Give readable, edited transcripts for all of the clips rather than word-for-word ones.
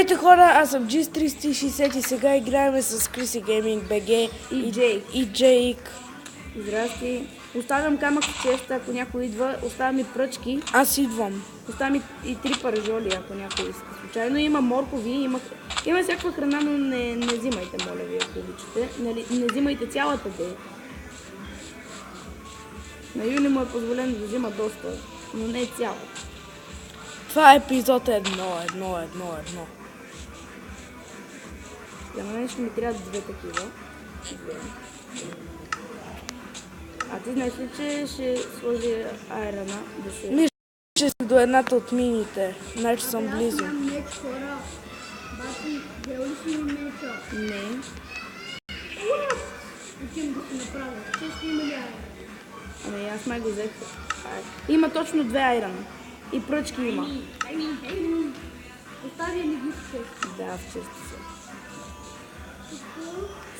Здравейте хора, аз съм GIS360 и сега играем с Криси Gaming BG и Джейк. Здрасти. Оставям камък в честа, ако някой идва. Оставям и пръчки. Аз идвам. Оставям и 3 паражоли, ако някой иска. Случайно има моркови, има всякаква храна, но не взимайте, моля ви, ако обичате. Не взимайте цялата де. На Юли му е позволено да взима доста, но не цялата. Това е епизод 1. За мен ще ми трябва 2 такива. А ти знаеш ли, че ще сложи айрана да се... Мисля, че си до едната от мините. Значи съм близо. Меч, хора. Бати, гледа ли си меча? Не. Отивам да си направя. Често има ли айран? Ами аз май го взех. Има точно 2 айрана. И пръчки има. Оставя ли ги в чест? Да, в често се.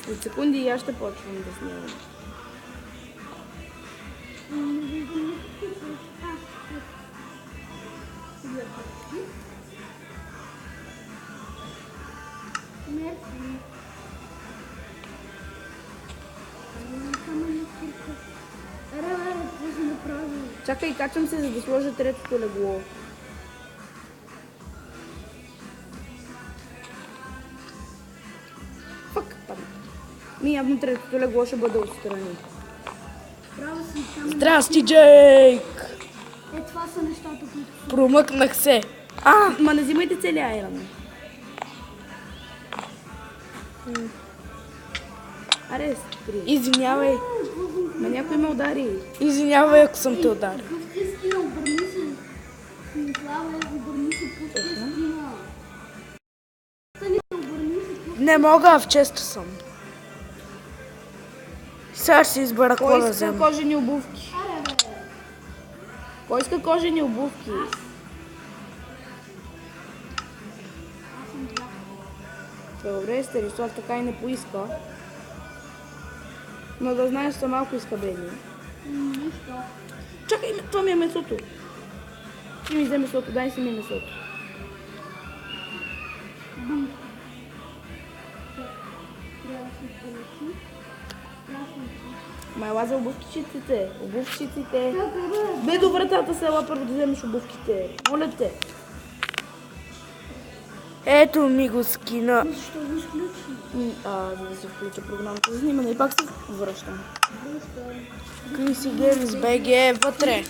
След секунди и аз ще почвам да снимам. Не виждам нищо. Мерси. Какво си направил? Чакай, качвам се, за да сложа третото легло. Фак, там. Явно третото легло ще бъде отстрани. Право си там. Здрасти, Джейк! Това са нещата, които... Промъкнах се. Ма не взимайте цели айран. Аре, скри. Извинявай. Ма някой ме удари. Извинявай, ако съм те ударил. Пусти скина, обърни се. Слава, обърни се, пусти скина. Стани, обърни се, пусти. Не мога, в често съм. Сега ще си избера какво Кой да иска взема. кожени обувки? Аре, бе. Кой иска кожени обувки? Добре, Станислав така и не поиска. Но да знаеш, че малко иска бедни. Нищо. Чакай, това ми е месото. Ти ми взе месото, дай си ми месото. Трябва да се полечи. Майла за обувкичиците. Обувкичиците. Чакай, бе. Бе до вратата села първо да вземеш обувките. Моля те. Ето ми го скина. Защо го изключи? За да се включа програмата за снимане и пак се връщам. Криси Gaming BG е вътре.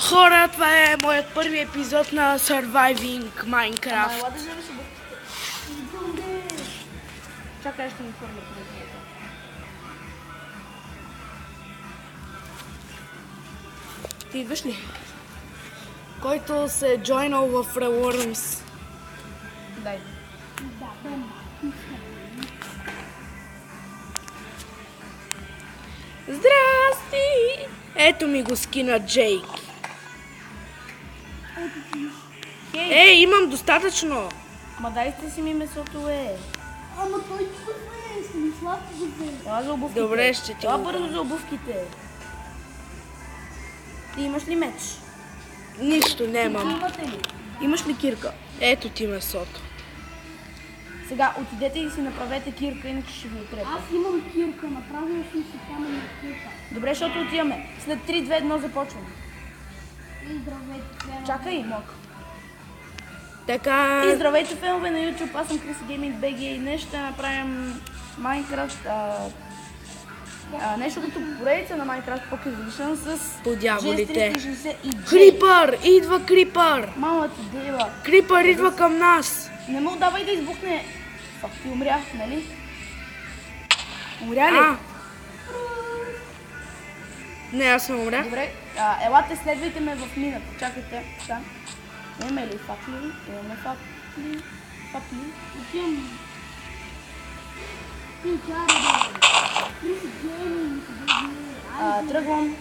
Хора, това е моят първи епизод на Surviving Minecraft. Майла да вземеш обувките. Чакай, ще ми хвърля програмата. Ти идваш ли? Който се е джойнал в Reworms. Дай. Да, бе. Здрасти! Ето ми го скина Джейк. Ей, имам достатъчно. Ма дайте си ми месото, Ама той тук не е, Станислав го взе. Това за обувките. Добре, ще ти Това го бързо дам. за обувките. Ти имаш ли меч? Нищо нямам. Имате ли? Имаш ли кирка? Ето ти месото. Сега отидете и си направете кирка, иначе ще ви отрепа. Аз имам кирка, направил съм си каменна кирка. Добре, защото отиваме. След 3, 2, 1 започваме. И здравейте, Чакай, мок. Така, И здравейте, фенове на YouTube, аз съм Криси Gaming BG и днес ще направим Minecraft, нещо като поредица на Minecraft Pocket Edition с По дяволите. GIS360 и J. Крипър! Идва Крипър! Мама ти дева. Крипър идва към нас! Не му давай да избухне. Фак, ти умрях, нали? Умря ли? Не, аз съм умрях. Добре, елате, следвайте ме в мината. Чакайте, така. Имаме ли факли? Имаме факли. Факли. Отивам. Ти кара, бе. Криси Gaming, BG. Тръгвам.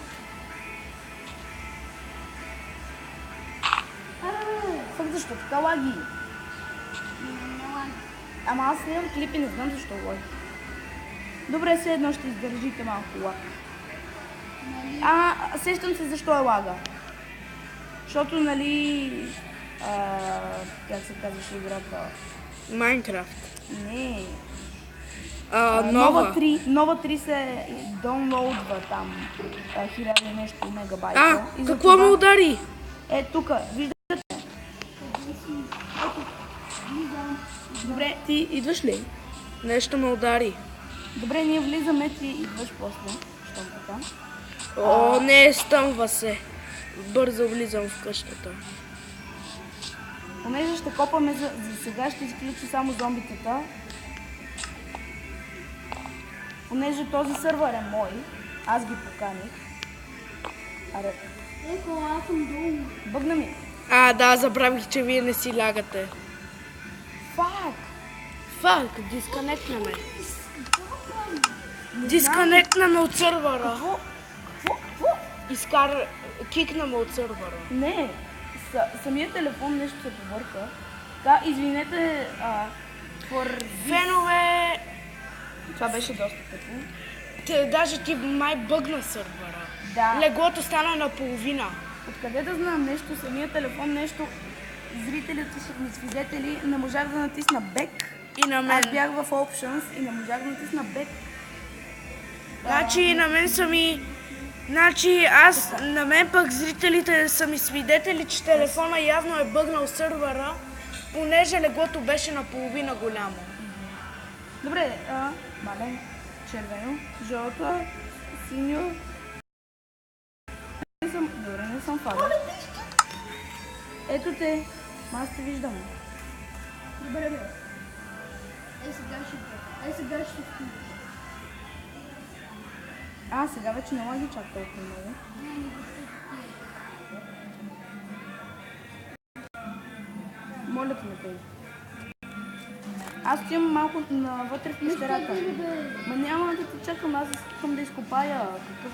Аре, Фак, защо така лаги? не лаги. Ама аз снимам клипи, не знам защо лаги. Добре, все едно ще издържите малко лаг. Сещам се защо е лага. Защото, нали, как се казваше играта, Майнкрафт. Не. Нова. Нова 3 се даунлоудва там. 1000 и нещо мегабайта. А, И какво затова- ме удари? Е, тук, виждате. Добре, ти идваш ли? Нещо ме удари. Добре, ние влизаме, ти идваш после. Щом така. О, не, стъмва се. Бързо влизам в къщата. Понеже ще копаме за сега, ще изключи само зомбитата. Понеже този сървър е мой, аз ги поканих. Аре, Еко, аз съм долу. бъгна ми. Да, забравих, че вие не си лягате. Фак, дисконектнаме. Дисконектнаме от сървъра. Какво? Кикнаме от сървъра. Не, самият телефон нещо се повърка. Да, извинете, Фенове, това беше доста тъпо. даже ти май бъгна сървъра. Да. Леглото стана наполовина. Откъде да знам нещо, самият телефон нещо, зрителите са ми свидетели, не можах да натисна Back. И на мен. Аз бях в Options и не можах да натисна Back. Значи на мен са ми... на мен пък зрителите са ми свидетели, че телефона явно е бъгнал сървъра, понеже леглото беше наполовина голямо. Добре, мале, червено, жълто, синьо. Добре, не съм фага. Ето те, аз те виждам. Добре, бе. Сега ще включи. Сега вече няма ги чак толкова много. Моля те, Матей. Аз отивам малко навътре в пещерата. Ма няма да те чакам, аз искам да изкопая. Какъв?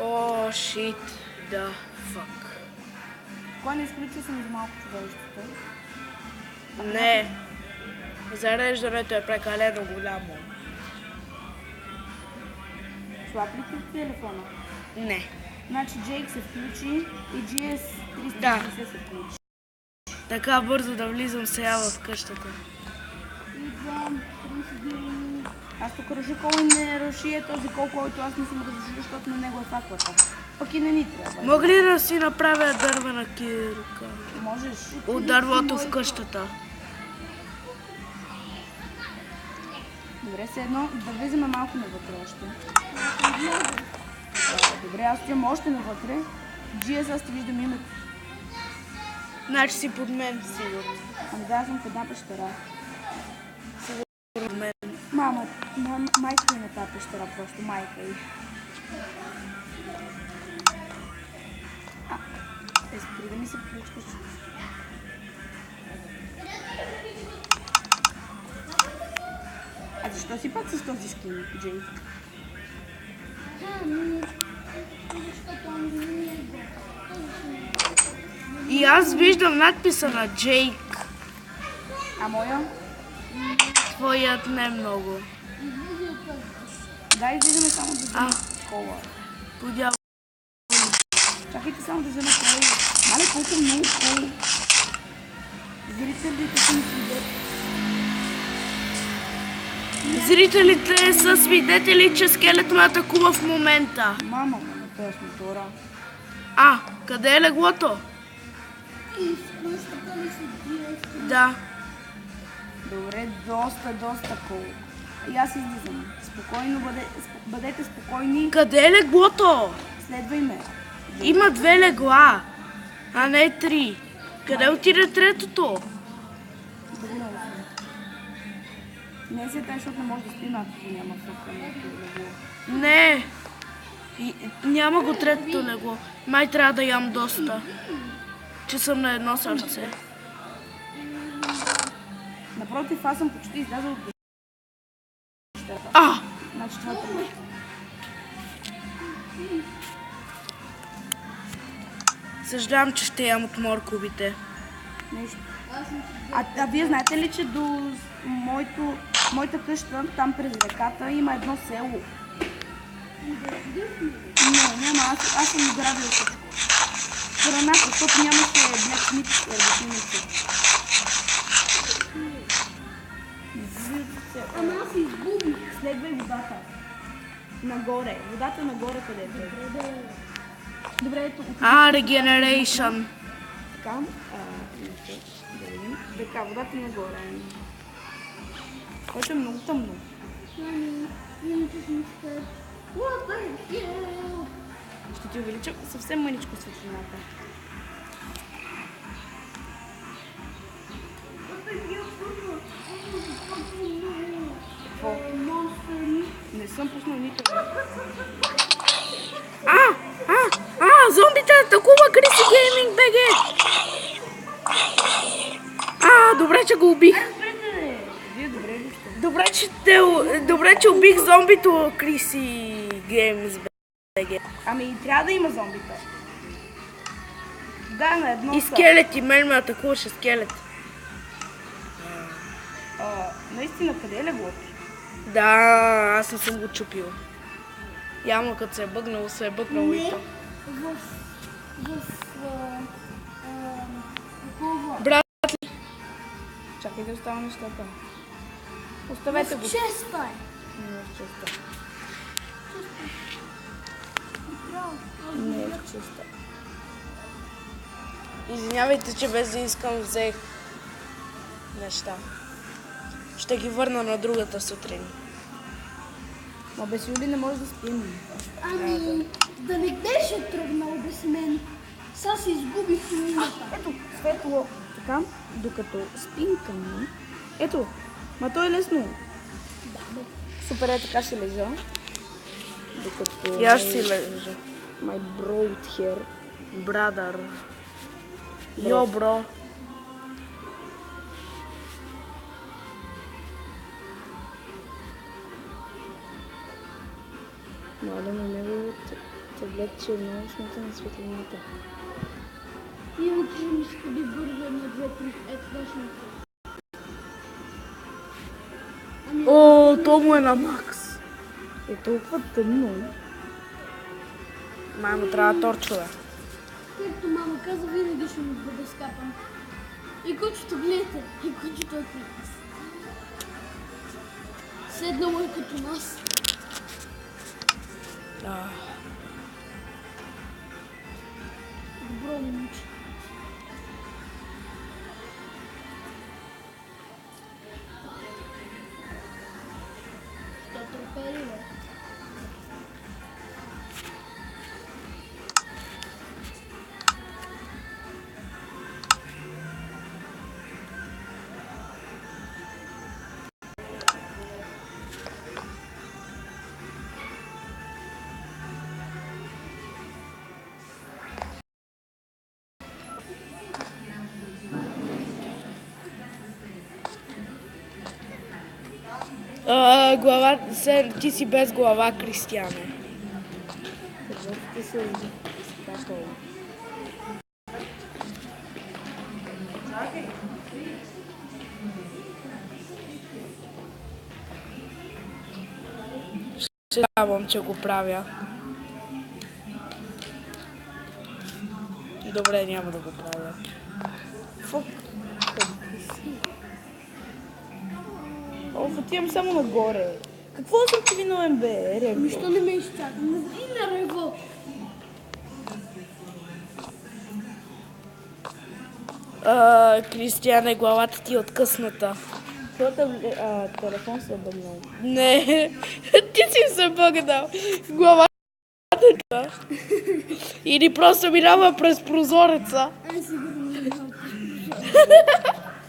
О, шит, да, фак. Кой не изключи съм за малко човечеството? Не, зареждането е прекалено голямо. Слаб ли ти телефона? Не. Значи Jake се включи и GS 360 Да. се включи. Така бързо да влизам сега в къщата. Идвам, 30 дни. Аз тук руши кой не руши е този кол, който аз не съм разрушил, защото на него е факлата. Пък и не ни трябва. Мога ли да си направя дървена кирка? Можеш. От дървото в къщата. Добре, все едно да влизаме малко навътре още. Добре, аз отивам още навътре. GS аз ти виждам името. Значи си под мен, сигурно. Ами да, аз съм в една пещера. Под мен. Майка е на тази пещера, просто майка й. Спри да ми се включваш. А защо си пак с този скин, Джей? Защото он не е го. И аз виждам надписа на Джейк. А моя? Твоят не много. Да, излизаме само да взема кола. Подява. Чакайте само да взема кола. Мале, колко много кола. Зрителите са ми свидетели. Зрителите са свидетели, че скелет ме атакува в момента. Мама, това е мотора. Къде е леглото? И в къщата ли си GS? Да. Добре, доста кола. И аз излизам. Спокойно, бъдете спокойни. Къде е леглото? Следвай ме. Има 2 легла, а не 3. Къде отиде третото? Да го научим. Не се тай, защото не може да спим, ако няма фъка на легло. Не. Няма го третото легло. Май трябва да ям доста. Че съм на едно сърце. Напротив, аз съм почти излязъл от пещерата. Значи това е трудно. Съжалявам, че ще ям от морковите. Нещо. А вие знаете ли, че до моята къща, там през реката, има едно село? Няма, аз съм ограбил всичко. Храната, защото нямаше blacksmith работилници. се... Ама аз се изгубих. Следвай водата. Нагоре. Водата нагоре където е. Добре, ето. Регенерейшън. Така. Да видим. Така, водата нагоре. Което е много тъмно. Нани, иначе съм скъп. What the hell? Ще ти увелича съвсем мъничко светлината. Какво? Не съм пуснал нито. Зомбите атакува Криси Гейминг БГ. Добре, че го убих. Вие добре ли сте? Добре, че убих зомбито Криси Геймс БГ. Ами трябва да има зомбита. Да, на едно И са. скелети, мен ме атакуваше скелет. Наистина, къде е леглото? Да, аз не съм го чупил. Явно като се е бъгнало, се е бъгнало и Не, то. такова. Брат, Чакай да остава нещата. Оставете го. Честа е. Не е в честа. Не е в честа. извинявайте, че без да искам взех неща. Ще ги върна на другата сутрин. Ма без Юли не може да спим. Ами, да не беше тръгнал без мен. Сега се изгубих мината. Ето, светло. Така, докато спинкам. Ето, ма то е лесно. Супер, е така ще лежа. Докато... И аз си лежа. My bro here. Брадър. Йо, бро. Моля на него таблет, че е много смета на светлината. Иначе ми ще би бързо на 2-3. Ето, точно. О, то му е на макс. Е толкова тъмно. Мамо, трябва торчове. Както мама каза, винаги ще ми бъде скапан. И кучето, гледайте, и кучето е при нас. Седнало е като нас. Добро момиче. Що търпели, бе? Глава, ти си без глава, Кристияне. Таблетите са изкапали. Ще давам, че го правя. Добре, няма да го правя. Фук. Оф, отивам само нагоре. Какво съм ти виновен, бе, Ребо? Защо не ме изчака? И на рево. Кристияне, главата ти е откъсната. Телефон се е бъгнал. Не, ти си се бъгнал. Главата е. Или просто минава през прозореца.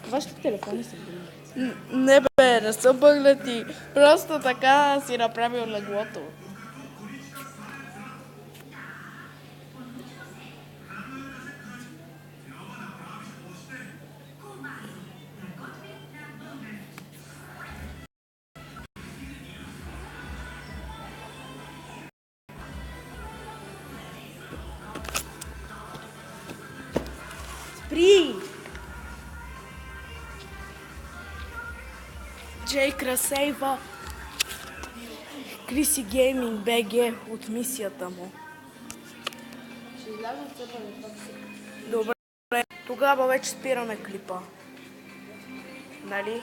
Вашите телефони са бъгнали. Не бе, не са бъгнати. Просто така си направил леглото. Спри! Джей разсейва Криси Гейминг БГ от мисията му. Ще изляза от цепа на такси. Добре, тогава вече спираме клипа. Нали?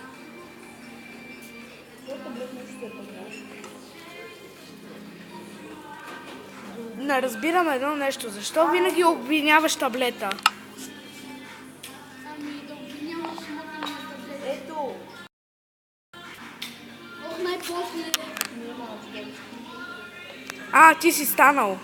Не разбирам едно нещо. Защо винаги обвиняваш таблета? Ами да обвиняваш смотания таблет. Ето! Ох, най-после. А, ти си станал.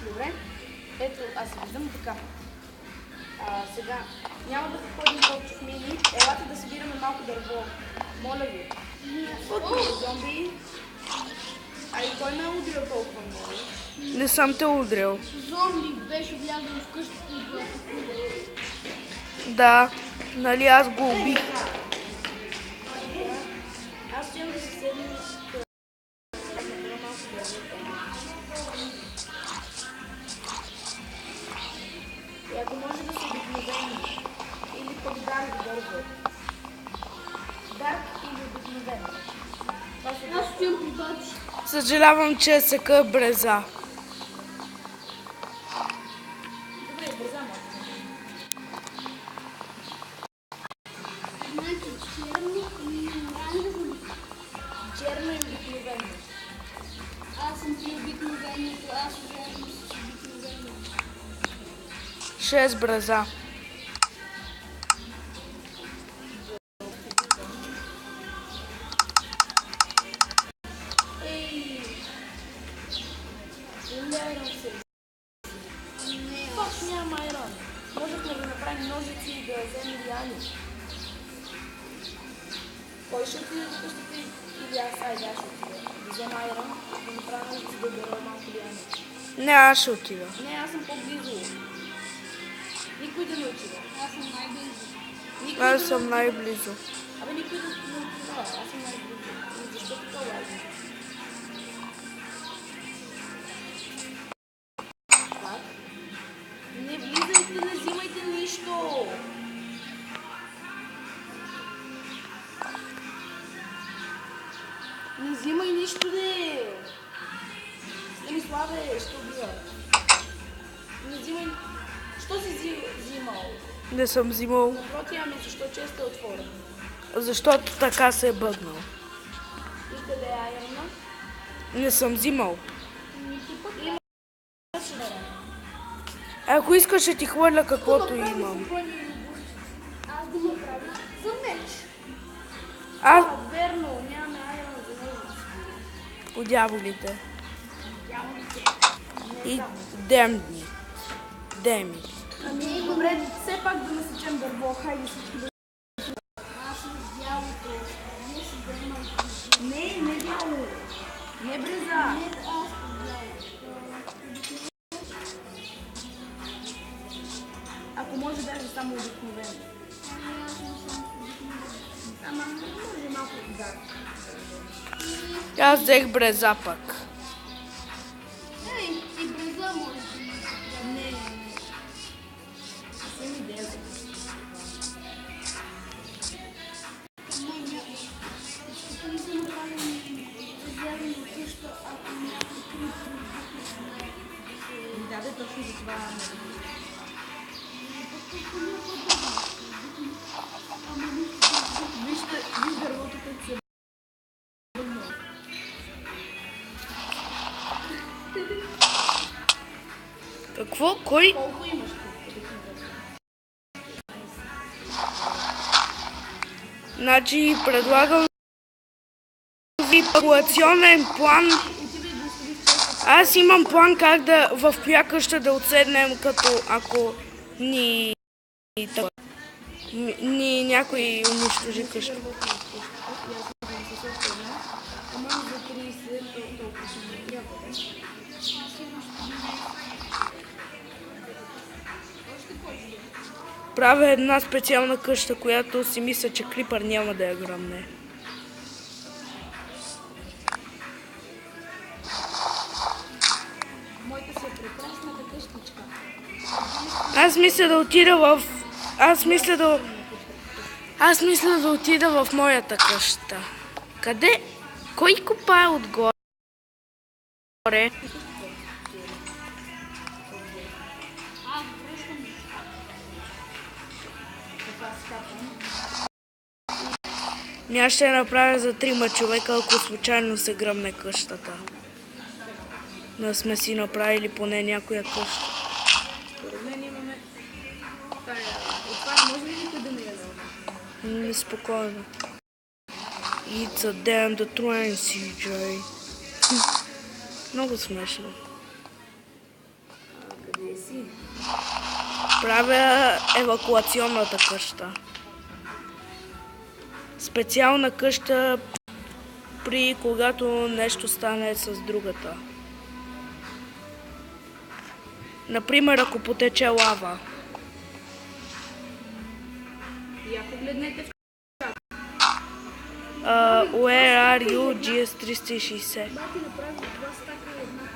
Добре. Ето, аз се виждам така. Сега, няма да ходим толкова в мини. Елате да събираме малко дърво. Моля ви. Зомби. А и кой ме е удрил толкова много? Не съм те удрил. Зомби беше влязъл в къщата и го атакува. Да, нали аз го убих. Аз имам да се седна и ако може да се обикновени или пък дарк дърво. Дарк или обикновен. Аз стоям при бачи. Съжалявам, че сека бреза. Добре, бърза малко. Значи черно и оранжево. Черно и обикновено. Аз съм при обикновението, аз заедно с обикновението. 6 бреза. Ей! Умерям се. Пак няма айрон. Можехме да направим ножици и да вземем лиани. Кой ще отиде до къщата или аз? Айде, аз ще отида. Да взема айрон, да направя ножици да бера малко лиани. Не, аз ще отида. Не, аз съм по-близо. Никой да не отида. Аз съм най-близо. Никой да Аз не съм отида. най-близо. Абе, никой да не отида. Аз съм най-близо. Защо така лазим? Пак? Не влизайте, не взимайте нищо. Не взимай нищо, не. Станиславе, ще убива. Не взимай. Що си взимал? Не съм взимал, Напротив, ами защо често е отворен? защото така се е бъднал. И къде е айрона? Не съм взимал. Имаше да. Ако искаш, ще ти хвърля каквото имам. Аз го направих за меч. Аз Верно, нямаме айрон за него. по дяволите. И демни. Деми. Ами, добре, все пак да насечем дърво. Хайде всички да... Аз съм дяволите. Вие си вземам. Не, не бяло. Не бреза. Не, аз съм дяволите. Ако може даже само обикновено. Ами аз не съм обикновен. Ама може малко да. Аз взех бреза пък. Ей, и бреза може. Не. Съм идея. Искате ли да направим излязем от къща, ако някой крив Да, да, точно за това. Вижте дървото, което се върна. Какво? Кой? Колко имаш тук? Значи предлагам ви популационен план. Аз имам план как да в коя къща да отседнем, като ако ни някой унищожи къща. Ама за 30 толкова си не Правя една специална къща, която си мисля, че Крипър няма да я гръмне. Моята си е прекрасната къщичка. Аз мисля да отида в... Аз мисля да... Аз мисля да отида в моята къща. Къде? Кой копае отгоре? Аз ще направя за 3 човека, ако случайно се гръмне къщата. Да сме си направили поне някоя къща. Според мен имаме тая. От това може ли никъде не е? Спокойно. It's a damn the train, CJ. Много смешно. Къде си? Правя евакуационната къща. Специална къща при когато нещо стане с другата. Например, ако потече лава. И ако гледнете в Where are you, GS360? Бати направи два стака една.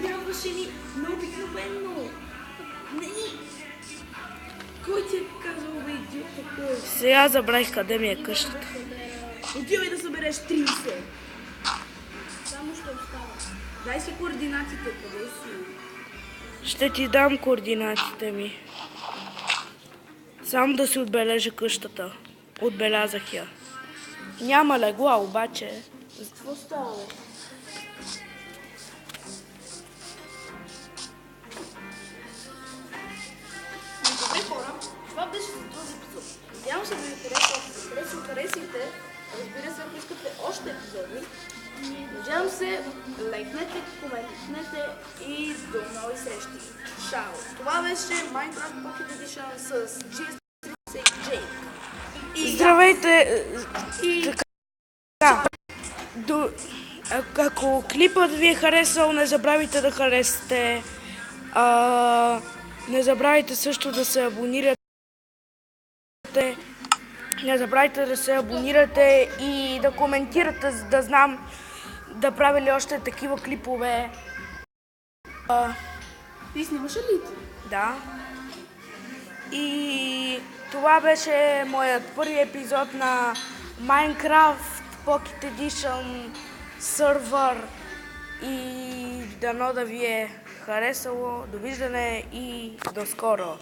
трябваше ни необикновено. Не. Кой ти е казал, бе, идиот такъв? Сега забравих къде ми е къщата. Отивай да събереш 30. Само ще остава. Дай си координатите, къде си? Ще ти дам координатите ми. Само да си отбележа къщата. Отбелязах я. Няма легла, обаче. Какво става, бе? Добре, хора, това беше за този епизод. Надявам се да ви хареса. Ако харесайте, разбира се, ако искате още епизоди. Надявам се, лайкнете, коментнете и до нови срещи. Шао! Това беше Minecraft Pocket Edition с GS360 Jake. Здравейте! И Така. Ако клипът ви е харесал, не забравяйте да харесате. Не забравяйте също да се абонирате. Не забравяйте да се абонирате и да коментирате, за да знам да правя ли още такива клипове. ти снимаш ли ти? Да. И това беше моят първи епизод на Minecraft Pocket Edition сервер. И дано да ви е харесало. Довиждане и до скоро!